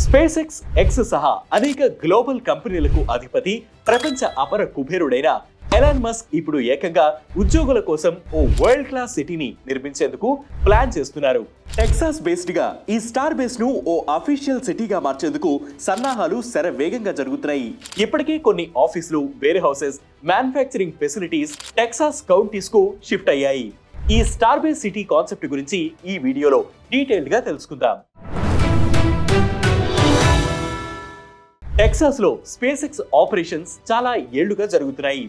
Space X సహా అనేక global కంపెనీలకు అధిపతి, ప్రపంచ అపర కుబేరుడైన ఎలాన్ మస్క్ ఇప్పుడు ఏకంగా ఉద్యోగుల కోసం ఓ వరల్డ్ క్లాస్ సిటీని నిర్మించేందుకు ప్లాన్ చేస్తున్నారు. టెక్సాస్ బేస్డ్ గా ఈ స్టార్ బేస్ ను ఓ అఫీషియల్ సిటీగా మార్చేందుకు సన్నాహాలు శరవేగంగా జరుగుతున్నాయి. ఇప్పటికే కొన్ని ఆఫీసులు, warehouses, manufacturing facilities Texas counties కు షిఫ్ట్ అయ్యాయి. ఈ స్టార్ బేస్ సిటీ కాన్సెప్ట్ గురించి ఈ వీడియోలో డీటెయిల్డ్ గా తెలుసుకుందాం. టెక్సాస్ లో స్పేస్ ఎక్స్ ఆపరేషన్స్ చాలా ఏళ్లుగా జరుగుతున్నాయి.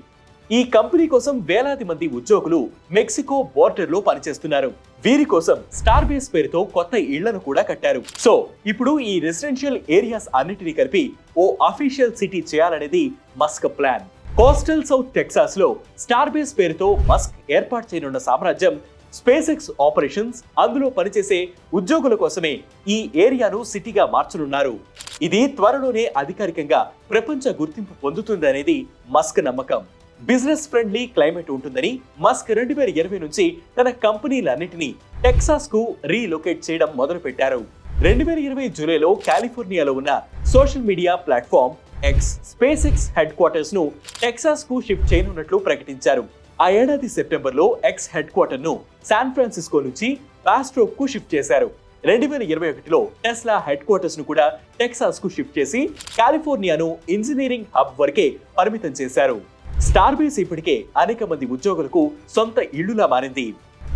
ఈ కంపెనీ కోసం వేలాది మంది ఉద్యోగులు మెక్సికో బోర్డర్ లో పనిచేస్తున్నారు. వీరి కోసం స్టార్ బేస్ పేరుతో కొత్త ఇళ్లను కూడా కట్టారు. సో ఇప్పుడు ఈ రెసిడెన్షియల్ ఏరియాస్ అన్నిటినీ కలిపి ఓ అఫీషియల్ సిటీ చేయాలనేది Musk plan. Coastal south Texas లో స్టార్ బేస్ పేరుతో మస్క్ ఏర్పాటు చేయనున్న సామ్రాజ్యం స్పేస్ ఎక్స్ ఆపరేషన్స్, అందులో పనిచేసే ఉద్యోగుల కోసమే ఈ ఏరియాను సిటీగా మార్చనున్నారు. ఇది త్వరలోనే అధికారికంగా ప్రపంచ గుర్తింపు పొందుతుందనేది మస్క్ నమ్మకం. బిజినెస్ ఫ్రెండ్లీ క్లైమేట్ ఉంటుందని మస్క్ 2020 నుంచి తన కంపెనీలన్నింటినీ టెక్సాస్ కు రీలొకేట్ చేయడం మొదలు పెట్టారు. 2020 జూలైలో కాలిఫోర్నియాలో ఉన్న social media platform X space ex head quarters ను టెక్సాస్ కు షిఫ్ట్ చేయనున్నట్లు ప్రకటించారు. ఆ ఏడాది సెప్టెంబర్ లో ఎక్స్ హెడ్ క్వార్టర్ ను శాన్ ఫ్రాన్సిస్కో నుంచి బాస్ట్రోప్ కు షిఫ్ట్ చేశారు. 2021లో టెస్లా హెడ్ క్వార్టర్స్ ను కూడా టెక్సాస్ కు షిఫ్ట్ చేసి కాలిఫోర్నియాను ఇంజనీరింగ్ హబ్ వరకే పరిమితం చేశారు. స్టార్ బేస్ ఇప్పటికే అనేక మంది ఉద్యోగులకు సొంత ఇళ్లులా మారింది.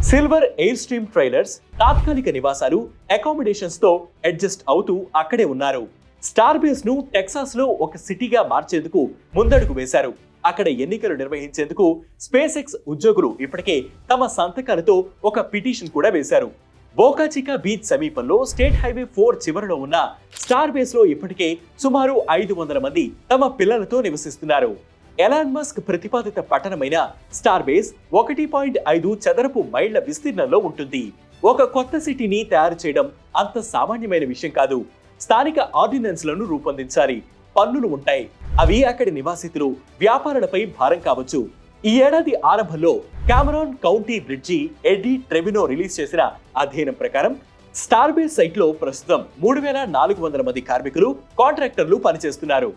సిల్వర్ ఎయిర్ స్ట్రీమ్ ట్రైలర్స్, తాత్కాలిక నివాసాలు, అకామిడేషన్స్ తో అడ్జస్ట్ అవుతూ అక్కడే ఉన్నారు. స్టార్ బేస్ ను టెక్సాస్ లో ఒక సిటీగా మార్చేందుకు ముందడుగు వేశారు. అక్కడ ఎన్నికలు నిర్వహించేందుకు స్పేస్ ఎక్స్ ఉద్యోగులు ఇప్పటికే తమ సంతకాలతో ఒక పిటిషన్ కూడా వేశారు. బోకా చికా బీచ్ సమీపంలో స్టేట్ హైవే 4 చివరలో ఉన్న స్టార్ బేస్ లో ఇప్పటికే సుమారు 500 మంది తమ పిల్లలతో నివసిస్తున్నారు. ఎలాన్ మస్క్ ప్రతిపాదిత పట్టణమైన స్టార్ బేస్ 1.5 చదరపు మైళ్ల విస్తీర్ణంలో ఉంటుంది. ఒక కొత్త సిటీని తయారు చేయడం అంత సామాన్యమైన విషయం కాదు. స్థానిక ఆర్డినెన్స్లను రూపొందించాలి. పన్నులు ఉంటాయి. అవి అక్కడి నివాసితులు, వ్యాపారులపై భారం కావచ్చు. ఈ ఏడాది ఆరంభంలో కామరాన్ కౌంటీ బ్రిడ్జి ఎడ్డీ ట్రెవినో రిలీజ్ చేసిన అధ్యయనం ప్రకారం స్టార్ బేస్ సైట్ లో ప్రస్తుతం 3400 మంది కార్మికులు, కాంట్రాక్టర్లు పనిచేస్తున్నారు.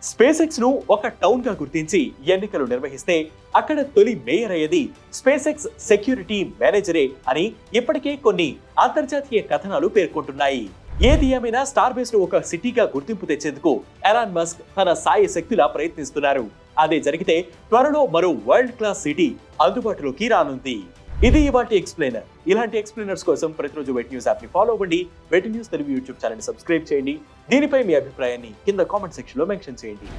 స్పేస్ ఎక్స్ ను ఒక టౌన్ గా గుర్తించి ఎన్నికలు నిర్వహిస్తే అక్కడ తొలి మేయర్ అయ్యేది స్పేస్ ఎక్స్ సెక్యూరిటీ మేనేజరే అని ఇప్పటికే కొన్ని అంతర్జాతీయ కథనాలు పేర్కొంటున్నాయి. ఏది ఏమైనా స్టార్ బేస్ ను ఒక సిటీగా గుర్తింపు తెచ్చేందుకు ఎలాన్ మస్క్ తన సాయ శక్తులా ప్రయత్నిస్తున్నారు. అదే జరిగితే త్వరలో మరో వరల్డ్ క్లాస్ సిటీ అందుబాటులోకి రానుంది. ఇది ఇవాల్టి ఎక్స్ప్లెయినర్. ఇలాంటి ఎక్స్ప్లెయినర్స్ కోసం ప్రతిరోజు వెట్ న్యూస్ యాప్ ని ఫాలో అవ్వండి. వెట్ న్యూస్ తెలుగు యూట్యూబ్ ఛానల్ ని సబ్స్క్రైబ్ చేయండి. దీనిపై మీ అభిప్రాయాన్ని కింద కామెంట్ సెక్షన్ లో మెన్షన్ చేయండి.